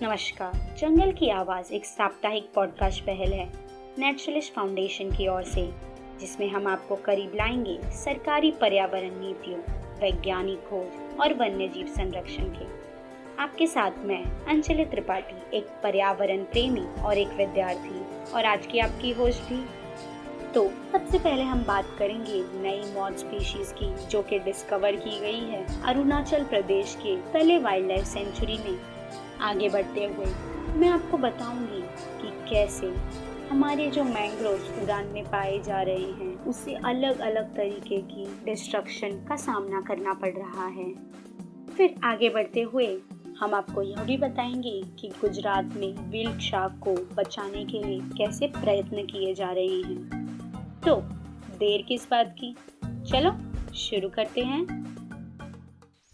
नमस्कार। जंगल की आवाज़ एक साप्ताहिक पॉडकास्ट पहल है नेचुरलिस्ट फाउंडेशन की ओर से, जिसमें हम आपको करीब लाएंगे सरकारी पर्यावरण नीतियों, वैज्ञानिक खोज और वन्यजीव संरक्षण के। आपके साथ मैं अंजलि त्रिपाठी, एक पर्यावरण प्रेमी और एक विद्यार्थी, और आज की आपकी होस्ट भी। तो सबसे पहले हम बात करेंगे नई मॉथ स्पीशीज की, जो कि डिस्कवर की गई है अरुणाचल प्रदेश के तले वाइल्ड लाइफ सेंचुरी में। आगे बढ़ते हुए मैं आपको बताऊंगी कि कैसे हमारे जो मैंग्रोव्स उड़ान में पाए जा रहे हैं, उससे अलग अलग तरीके की डिस्ट्रक्शन का सामना करना पड़ रहा है। फिर आगे बढ़ते हुए हम आपको यह भी बताएंगे कि गुजरात में व्हेल शार्क को बचाने के लिए कैसे प्रयत्न किए जा रहे हैं। तो देर किस बात की, चलो शुरू करते हैं।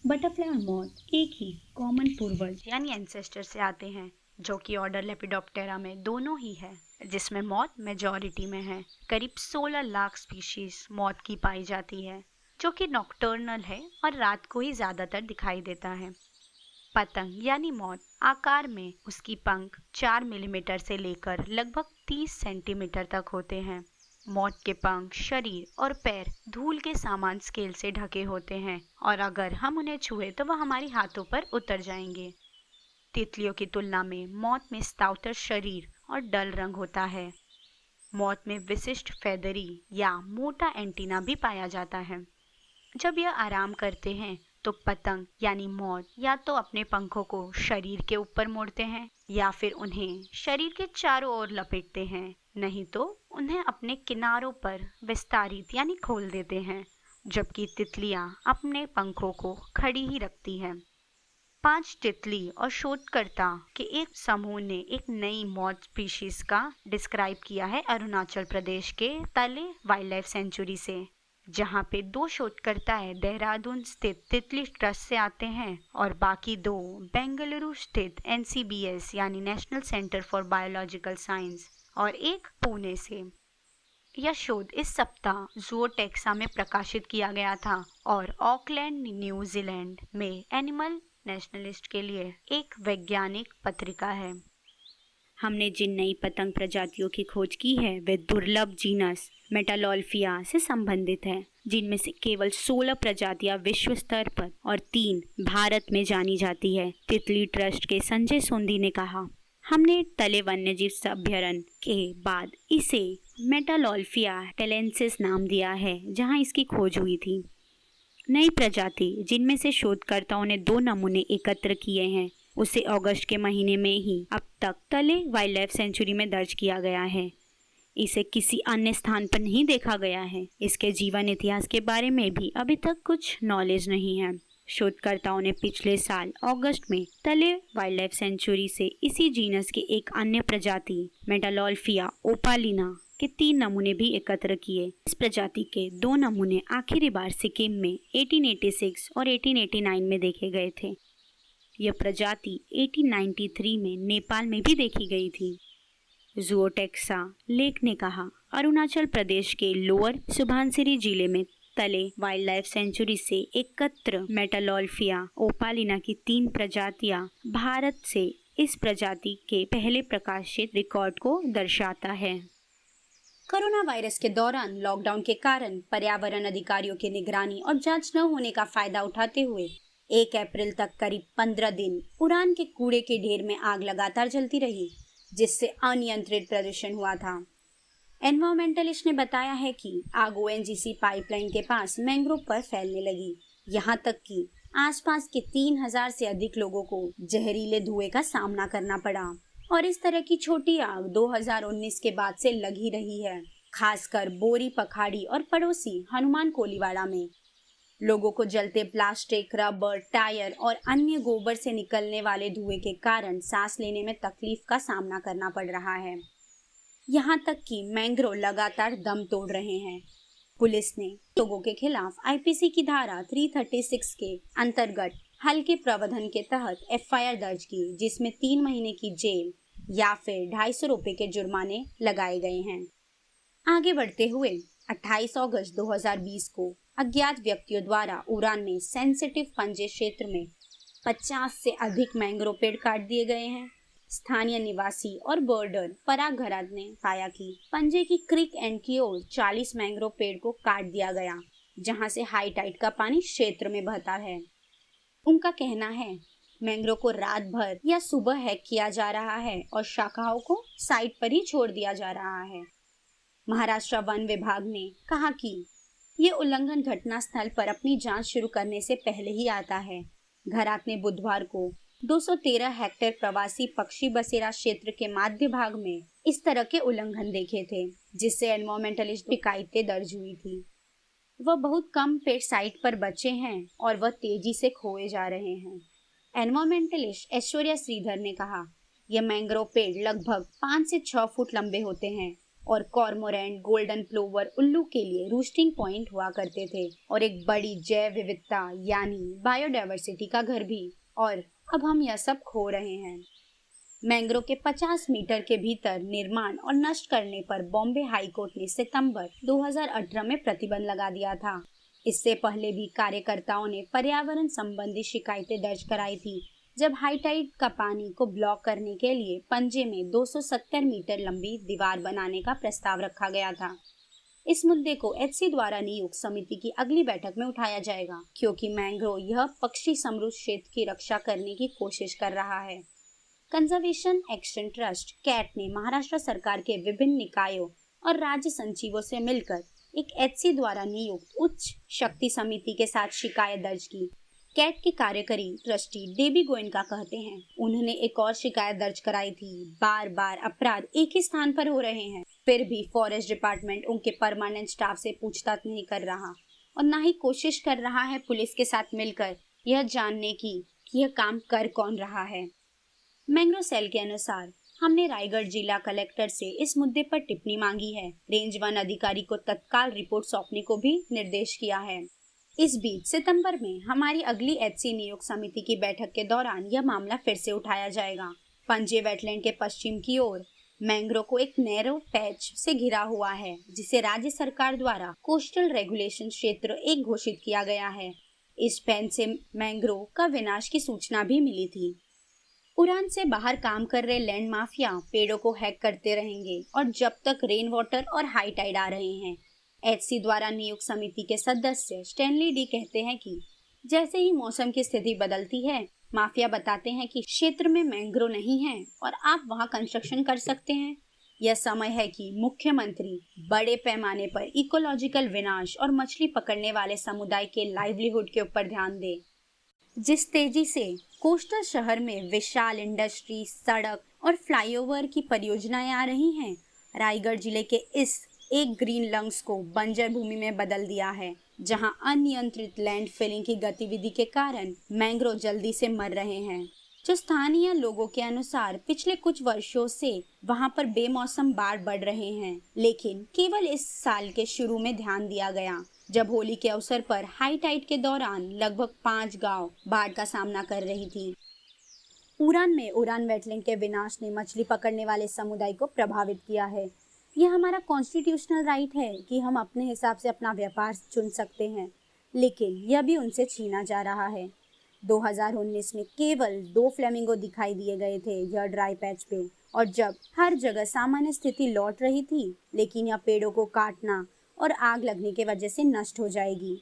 बटरफ्लाई और मॉथ एक ही कॉमन पूर्वज यानी एंसेस्टर से आते हैं, जो कि ऑर्डर लेपिडोप्टेरा में दोनों ही है, जिसमें मॉथ मेजॉरिटी में है। करीब 16 लाख स्पीशीज मॉथ की पाई जाती है, जो कि नॉकटर्नल है और रात को ही ज्यादातर दिखाई देता है। पतंग यानी मॉथ आकार में उसकी पंख 4 मिलीमीटर से लेकर लगभग 30 सेंटीमीटर तक होते हैं। मॉथ के पंख, शरीर और पैर धूल के समान स्केल से ढके होते हैं, और अगर हम उन्हें छुए तो वह हमारे हाथों पर उतर जाएंगे। तितलियों की तुलना में मॉथ में स्टाउटर शरीर और डल रंग होता है। मॉथ में विशिष्ट फेदरी या मोटा एंटीना भी पाया जाता है। जब यह आराम करते हैं तो पतंग यानी मॉथ या तो अपने पंखों को शरीर के ऊपर मोड़ते हैं या फिर उन्हें शरीर के चारों ओर लपेटते हैं, नहीं तो उन्हें अपने किनारों पर विस्तारित यानी खोल देते हैं। जबकि तितलियां अपने पंखों को खड़ी ही रखती हैं। 5 तितली और शोधकर्ता के एक समूह ने एक नई मॉथ स्पीशीज का डिस्क्राइब किया है अरुणाचल प्रदेश के तले वाइल्ड लाइफ सेंचुरी से, जहाँ पे 2 शोधकर्ता देहरादून स्थित तितली ट्रस्ट से आते हैं और बाकी 2 बेंगलुरु स्थित NCBS यानी national centre for biological science और एक पुणे से। यह शोध इस सप्ताह ज़ूओटेक्सा में प्रकाशित किया गया था और ऑकलैंड न्यूजीलैंड में एनिमल नेशनलिस्ट के लिए एक वैज्ञानिक पत्रिका है। हमने जिन नई पतंग प्रजातियों की खोज की है वे दुर्लभ जीनस मेटालोल्फिया से संबंधित है, जिनमें से केवल 16 प्रजातियां विश्व स्तर पर और 3 भारत में जानी जाती है। तितली ट्रस्ट के संजय सोंदी ने कहा, हमने तले वन्यजीव अभ्यारण्य के बाद इसे मेटालोल्फिया टेलेंसिस नाम दिया है, जहां इसकी खोज हुई थी। नई प्रजाति जिनमें से शोधकर्ताओं ने 2 नमूने एकत्र किए हैं, उसे अगस्त के महीने में ही अब तक तले वाइल्ड लाइफ सेंचुरी में दर्ज किया गया है। इसे किसी अन्य स्थान पर नहीं देखा गया है। इसके जीवन इतिहास के बारे में भी अभी तक कुछ नॉलेज नहीं है। शोधकर्ताओं ने पिछले साल अगस्त में तले वाइल्ड लाइफ सेंचुरी से इसी जीनस के एक अन्य प्रजाति मेटालोल्फिया ओपालिना के 3 नमूने भी एकत्र किए। इस प्रजाति के 2 नमूने आखिरी बार सिक्किम में 1886 और 1889 में देखे गए थे। यह प्रजाति 1893 में नेपाल में भी देखी गई थी। ज़ूओटेक्सा लेख ने कहा, अरुणाचल प्रदेश के लोअर सुबनसिरी जिले में तले वाइल्ड लाइफ सेंचुरी से एकत्र मेटालोल्फिया ओपालिना की 3 प्रजातियां भारत से इस प्रजाति के पहले प्रकाशित रिकॉर्ड को दर्शाता है। कोरोना वायरस के दौरान लॉकडाउन के कारण पर्यावरण अधिकारियों की निगरानी और जांच न होने का फायदा उठाते हुए 1 अप्रैल तक करीब 15 दिन उड़ान के कूड़े के ढेर में आग लगातार जलती रही, जिससे अनियंत्रित प्रदूषण हुआ था। एनवायरमेंटलिस्ट ने बताया है कि आग ONGC पाइपलाइन के पास मैंग्रोव पर फैलने लगी, यहाँ तक कि आसपास के 3000 से अधिक लोगों को जहरीले धुएं का सामना करना पड़ा। और इस तरह की छोटी आग 2019 के बाद से लगी रही है, खासकर बोरी पखाड़ी और पड़ोसी हनुमान कोलीवाड़ा में। लोगों को जलते प्लास्टिक, रबर, टायर और अन्य गोबर से निकलने वाले धुएं के कारण सांस लेने में तकलीफ का सामना करना पड़ रहा है। यहाँ तक कि मैंग्रोव लगातार दम तोड़ रहे हैं। पुलिस ने लोगों के खिलाफ IPC की धारा 336 के अंतर्गत हल्के प्रबंधन के तहत FIR दर्ज की, जिसमें 3 महीने की जेल या फिर 250 रुपए के जुर्माने लगाए गए हैं। आगे बढ़ते हुए 28 अगस्त 2020 को अज्ञात व्यक्तियों द्वारा उड़ान में सेंसिटिव पंजे क्षेत्र में 50 से अधिक मैंग्रोव पेड़ काट दिए गए हैं। स्थानीय निवासी और बर्डर पराग घरात ने पाया कि पंजे की क्रीक एंड की ओर 40 मैंग्रोव पेड़ को काट दिया गया, जहां से हाई टाइड का पानी क्षेत्र में बहता है। उनका कहना है, मैंग्रोव को रात भर या सुबह हैक किया जा रहा है और शाखाओं को साइट पर ही छोड़ दिया जा रहा है। महाराष्ट्र वन विभाग ने कहा कि ये उल्लंघन घटना स्थल पर अपनी जांच शुरू करने से पहले ही आता है। घरात ने बुधवार को 213 हेक्टेयर प्रवासी पक्षी बसेरा क्षेत्र के मध्य भाग में इस तरह के उल्लंघन देखे थे, जिससे एनवायरमेंटलिस्ट शिकायतें दर्ज हुई थी। वह बहुत कम पेड़ साइट पर बचे हैं और वह तेजी से खोए जा रहे हैं। एनवायरमेंटलिस्ट ऐश्वर्या श्रीधर ने कहा, यह मैंग्रोव पेड़ लगभग 5 से 6 फुट लंबे होते हैं और कॉर्मोरेंट, गोल्डन प्लोवर, उल्लू के लिए रूस्टिंग पॉइंट हुआ करते थे और एक बड़ी जैव विविधता यानी बायोडायवर्सिटी का घर भी, और अब हम यह सब खो रहे हैं। मैंग्रोव के 50 मीटर के भीतर निर्माण और नष्ट करने पर बॉम्बे हाई कोर्ट ने सितंबर 2018 में प्रतिबंध लगा दिया था। इससे पहले भी कार्यकर्ताओं ने पर्यावरण संबंधी शिकायतें दर्ज कराई थी, जब हाई टाइड का पानी को ब्लॉक करने के लिए पंजे में 270 मीटर लंबी दीवार बनाने का प्रस्ताव रखा गया था। इस मुद्दे को एचसी द्वारा नियुक्त समिति की अगली बैठक में उठाया जाएगा, क्योंकि मैंग्रोव यह पक्षी समृद्ध क्षेत्र की रक्षा करने की कोशिश कर रहा है। कंजर्वेशन एक्शन ट्रस्ट कैट ने महाराष्ट्र सरकार के विभिन्न निकायों और राज्य सचिवों से मिलकर एक एचसी द्वारा नियुक्त उच्च शक्ति समिति के साथ शिकायत दर्ज की। कैट के कार्यकारी ट्रस्टी डेबी गोयनका कहते हैं, उन्होंने एक और शिकायत दर्ज कराई थी। बार बार अपराध एक ही स्थान पर हो रहे हैं, फिर भी फॉरेस्ट डिपार्टमेंट उनके परमानेंट स्टाफ से पूछताछ नहीं कर रहा और न ही कोशिश कर रहा है पुलिस के साथ मिलकर यह जानने की कि यह काम कर कौन रहा है। मैंग्रोव सेल के अनुसार, हमने रायगढ़ जिला कलेक्टर से इस मुद्दे पर टिप्पणी मांगी है। रेंज वन अधिकारी को तत्काल रिपोर्ट सौंपने को भी निर्देश किया है। इस बीच सितंबर में हमारी अगली एचसी नियुक्त समिति की बैठक के दौरान यह मामला फिर से उठाया जाएगा। पंजे वेटलैंड के पश्चिम की ओर मैंग्रोव को एक नैरो पैच से घिरा हुआ है, जिसे राज्य सरकार द्वारा कोस्टल रेगुलेशन क्षेत्र 1 घोषित किया गया है। इस पैच से मैंग्रोव का विनाश की सूचना भी मिली थी। उड़ान से बाहर काम कर रहे लैंड माफिया पेड़ों को हैक करते रहेंगे और जब तक रेन वाटर और हाई टाइड आ रहे हैं। एचसी द्वारा नियुक्त समिति के सदस्य स्टैनली डी कहते हैं कि जैसे ही मौसम की स्थिति बदलती है, माफिया बताते हैं कि क्षेत्र में मैंग्रोव नहीं है और आप वहां कंस्ट्रक्शन कर सकते हैं। यह समय है कि मुख्यमंत्री बड़े पैमाने पर इकोलॉजिकल विनाश और मछली पकड़ने वाले समुदाय के लाइवलीहुड के ऊपर ध्यान दे। जिस तेजी से कोस्टल शहर में विशाल इंडस्ट्री, सड़क और फ्लाईओवर की परियोजनाएं आ रही हैं, रायगढ़ जिले के इस एक ग्रीन लंग्स को बंजर भूमि में बदल दिया है, जहां अनियंत्रित लैंड फिलिंग की गतिविधि के कारण मैंग्रोव जल्दी से मर रहे हैं। जो स्थानीय लोगों के अनुसार पिछले कुछ वर्षों से वहां पर बेमौसम बाढ़ बढ़ रहे हैं, लेकिन केवल इस साल के शुरू में ध्यान दिया गया, जब होली के अवसर पर हाई टाइड के दौरान लगभग 5 गांव बाढ़ का सामना कर रही थी। उड़ान में उड़ान वेटलैंड के विनाश ने मछली पकड़ने वाले समुदाय को प्रभावित किया है। यह हमारा कॉन्स्टिट्यूशनल राइट है कि हम अपने हिसाब से अपना व्यापार चुन सकते हैं, लेकिन यह भी उनसे छीना जा रहा है। 2019 में केवल 2 फ्लेमिंगो दिखाई दिए गए थे यह ड्राई पैच पे, और जब हर जगह सामान्य स्थिति लौट रही थी, लेकिन यह पेड़ों को काटना और आग लगने के वजह से नष्ट हो जाएगी।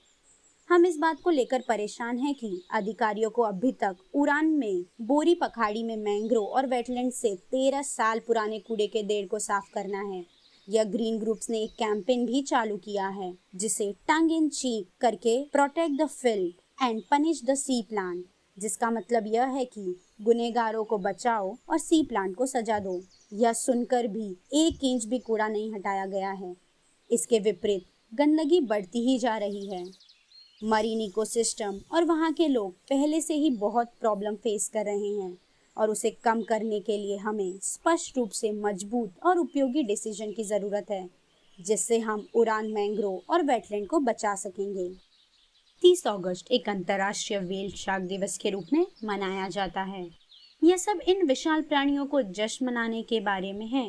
हम इस बात को लेकर परेशान हैं कि अधिकारियों को अभी तक उड़ान में बोरी पखाड़ी में मैंग्रोव और वेटलैंड से 13 साल पुराने कूड़े के ढेर को साफ करना है। यह ग्रीन ग्रुप्स ने एक कैंपेन भी चालू किया है, जिसे टंग इन चीक करके protect the field and punish the sea plant, जिसका मतलब यह है कि गुनहगारों को बचाओ और सी प्लांट को सजा दो। यह सुनकर भी 1 इंच भी कूड़ा नहीं हटाया गया है। इसके विपरीत गंदगी बढ़ती ही जा रही है। मरीन इकोसिस्टम और वहाँ के लोग पहले से ही बहुत प्रॉब्लम फेस कर रहे हैं, और उसे कम करने के लिए हमें स्पष्ट रूप से मजबूत और उपयोगी डिसीजन की ज़रूरत है, जिससे हम उड़ान मैंग्रोव और वेटलैंड को बचा सकेंगे। 30 अगस्त एक अंतर्राष्ट्रीय व्हेल शार्क दिवस के रूप में मनाया जाता है। यह सब इन विशाल प्राणियों को जश्न मनाने के बारे में है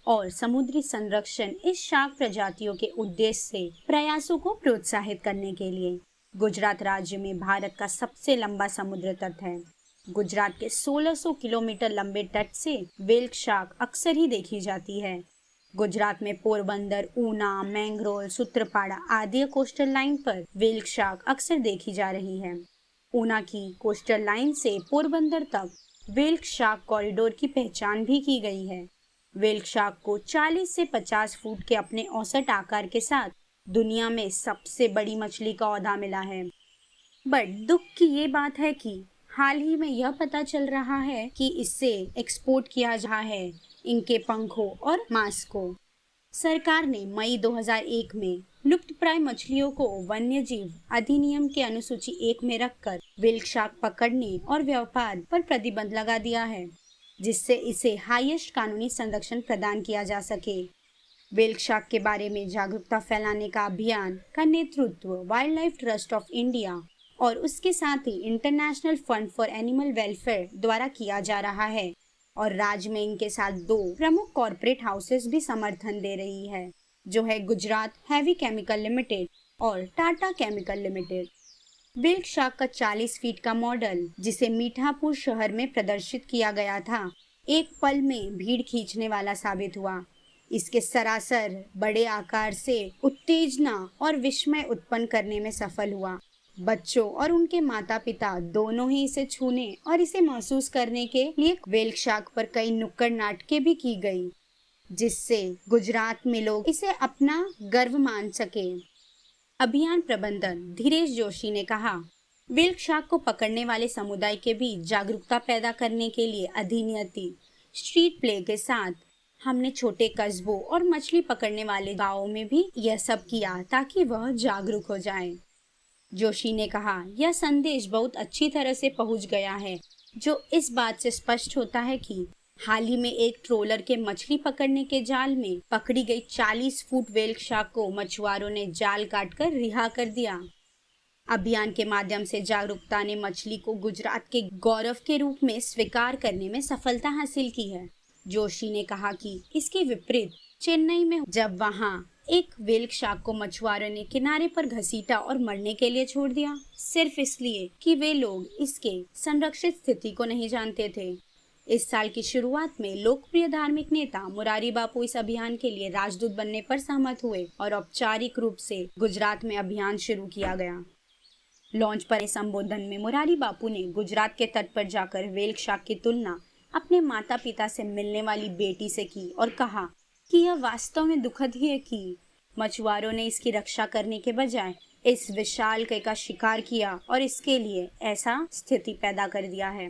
और समुद्री संरक्षण इस शार्क प्रजातियों के उद्देश्य से प्रयासों को प्रोत्साहित करने के लिए। गुजरात राज्य में भारत का सबसे लंबा समुद्र तट है। गुजरात के 1600 किलोमीटर लंबे तट से व्हेल शार्क अक्सर ही देखी जाती है। गुजरात में पोरबंदर, ऊना, मैंगरोल, सूत्रपाड़ा आदि कोस्टल लाइन पर व्हेल शार्क अक्सर देखी जा रही है। ऊना की कोस्टल लाइन से पोरबंदर तक व्हेल शार्क कॉरिडोर की पहचान भी की गई है। व्हेल शार्क को 40 से 50 फुट के अपने औसत आकार के साथ दुनिया में सबसे बड़ी मछली का ओहदा मिला है। बट दुख की ये बात है कि हाल ही में यह पता चल रहा है कि इससे एक्सपोर्ट किया जा रहा है इनके पंखों और मांस को। सरकार ने मई 2001 में लुप्तप्राय मछलियों को वन्यजीव अधिनियम के अनुसूची 1 में रखकर व्हेल शार्क पकड़ने और व्यापार पर प्रतिबंध लगा दिया है, जिससे इसे हाईएस्ट कानूनी संरक्षण प्रदान किया जा सके। व्हेल शार्क के बारे में जागरूकता फैलाने का अभियान का नेतृत्व wildlife trust of India और उसके साथ ही international fund for animal welfare द्वारा किया जा रहा है और राज्य में इनके साथ 2 प्रमुख कॉर्पोरेट हाउसेस भी समर्थन दे रही है, जो है गुजरात हैवी केमिकल लिमिटेड और Tata chemical limited. Whale shark का 40 फीट का मॉडल, जिसे मीठापुर शहर में प्रदर्शित किया गया था, एक पल में भीड़ खींचने वाला साबित हुआ। इसके सरासर बड़े आकार से उत्तेजना और विस्मय उत्पन्न करने में सफल हुआ। बच्चों और उनके माता पिता दोनों ही इसे छूने और इसे महसूस करने के लिए व्हेल शार्क पर कई नुक्कड़ नाटकें भी की गई, जिससे गुजरात में लोग इसे अपना गर्व मान सके। अभियान प्रबंधक धीरेश जोशी ने कहा, व्हेल शार्क को पकड़ने वाले समुदाय के बीच जागरूकता पैदा करने के लिए अधिनियति स्ट्रीट प्ले के साथ हमने छोटे कस्बों और मछली पकड़ने वाले गांवों में भी यह सब किया ताकि वह जागरूक हो जाएं। जोशी ने कहा, यह संदेश बहुत अच्छी तरह से पहुंच गया है, जो इस बात से स्पष्ट होता है कि हाल ही में एक ट्रोलर के मछली पकड़ने के जाल में पकड़ी गई 40 फुट व्हेल शार्क को मछुआरों ने जाल काटकर रिहा कर दिया। अभियान के माध्यम से जागरूकता ने मछली को गुजरात के गौरव के रूप में स्वीकार करने में सफलता हासिल की है। जोशी ने कहा कि इसके विपरीत चेन्नई में जब वहां एक व्हेल शार्क को मछुआरों ने किनारे पर घसीटा और मरने के लिए छोड़ दिया, सिर्फ इसलिए कि वे लोग इसके संरक्षित स्थिति को नहीं जानते थे। इस साल की शुरुआत में लोकप्रिय धार्मिक नेता मुरारी बापू इस अभियान के लिए राजदूत बनने पर सहमत हुए और औपचारिक रूप से गुजरात में अभियान शुरू किया गया। लॉन्च पर संबोधन में मुरारी बापू ने गुजरात के तट पर जाकर व्हेल शार्क की तुलना अपने माता पिता से मिलने वाली बेटी से की और कहा कि यह वास्तव में दुखद ही है कि मछुआरों ने इसकी रक्षा करने के बजाय इस विशाल कई का शिकार किया और इसके लिए ऐसा स्थिति पैदा कर दिया है।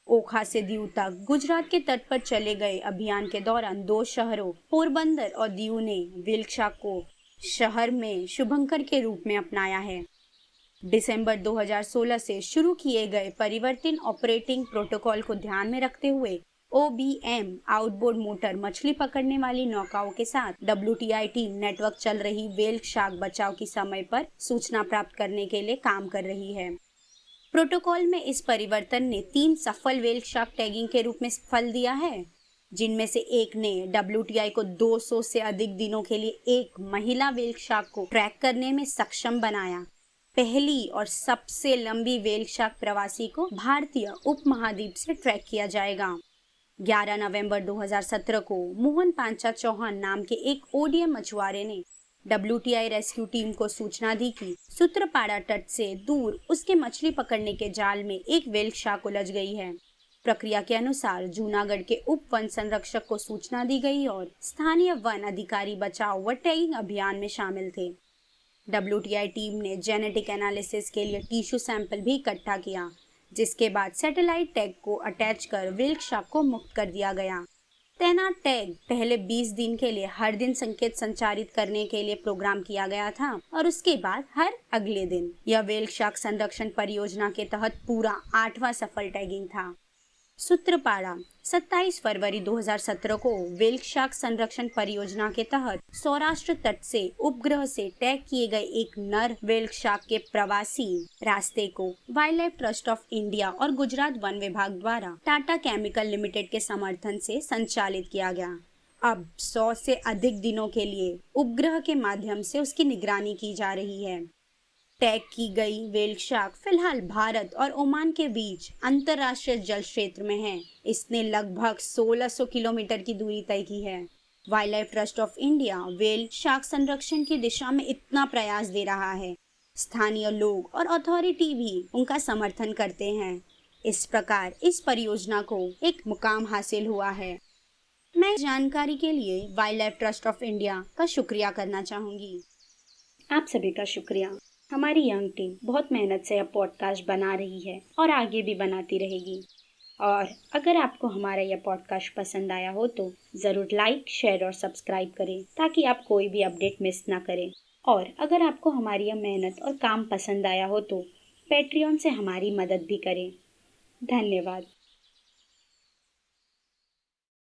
ओखा से दीव तक गुजरात के तट पर चले गए अभियान के दौरान 2 शहरों पोरबंदर और दीव ने व्हेल शार्क को शहर में शुभंकर के रूप में अपनाया है। दिसंबर 2016 से शुरू किए गए परिवर्तित ऑपरेटिंग प्रोटोकॉल को ध्यान में रखते हुए OBM आउटबोर्ड मोटर मछली पकड़ने वाली नौकाओं के साथ WTI टीम नेटवर्क चल रही व्हेल शार्क बचाव की समय पर सूचना प्राप्त करने के लिए काम कर रही है। प्रोटोकॉल में इस परिवर्तन ने 3 सफल व्हेल शार्क टैगिंग के रूप में फल दिया है, जिनमें से एक ने WTI को 200 से अधिक दिनों के लिए एक महिला व्हेल शार्क को ट्रैक करने में सक्षम बनाया। पहली और सबसे लंबी व्हेल शार्क प्रवासी को भारतीय उपमहाद्वीप से ट्रैक किया जाएगा। 11 नवंबर 2017 को मोहन पांचा चौहान नाम के एक ODM मछुआरे ने WTI रेस्क्यू टीम को सूचना दी कि सूत्रपाड़ा तट से दूर उसके मछली पकड़ने के जाल में एक व्हेल शार्क उलझ गई है। प्रक्रिया के अनुसार जूनागढ़ के उप वन संरक्षक को सूचना दी गई और स्थानीय वन अधिकारी बचाव व टैगिंग अभियान में शामिल थे। WTI टीम ने जेनेटिक एनालिसिस के लिए टिश्यू सैंपल भी इकट्ठा किया, जिसके बाद सैटेलाइट टैग को अटैच कर व्हेल शार्क को मुक्त कर दिया गया। तैनात टैग पहले 20 दिन के लिए हर दिन संकेत संचारित करने के लिए प्रोग्राम किया गया था और उसके बाद हर अगले दिन। यह व्हेल शार्क संरक्षण परियोजना के तहत पूरा 8वां सफल टैगिंग था। सूत्रपाड़ा 27 फरवरी 2017 को व्हेल शार्क संरक्षण परियोजना के तहत सौराष्ट्र तट से उपग्रह से टैग किए गए एक नर व्हेल शार्क के प्रवासी रास्ते को wild life trust of India और गुजरात वन विभाग द्वारा टाटा केमिकल लिमिटेड के समर्थन से संचालित किया गया। अब 100 से अधिक दिनों के लिए उपग्रह के माध्यम से उसकी निगरानी की जा रही है। टैग की गई व्हेल शार्क फिलहाल भारत और ओमान के बीच अंतर्राष्ट्रीय जल क्षेत्र में है। इसने लगभग 1600 किलोमीटर की दूरी तय की है। Wild life trust of India whale shark संरक्षण की दिशा में इतना प्रयास दे रहा है। स्थानीय लोग और अथॉरिटी भी उनका समर्थन करते हैं। इस प्रकार इस परियोजना को एक मुकाम हासिल हुआ है। मैं जानकारी के लिए wild life trust of India का शुक्रिया करना चाहूंगी। आप सभी का शुक्रिया। हमारी यंग टीम बहुत मेहनत से यह पॉडकास्ट बना रही है और आगे भी बनाती रहेगी। और अगर आपको हमारा यह पॉडकास्ट पसंद आया हो तो ज़रूर लाइक, शेयर और सब्सक्राइब करें ताकि आप कोई भी अपडेट मिस ना करें। और अगर आपको हमारी यह मेहनत और काम पसंद आया हो तो पैट्रियन से हमारी मदद भी करें। धन्यवाद।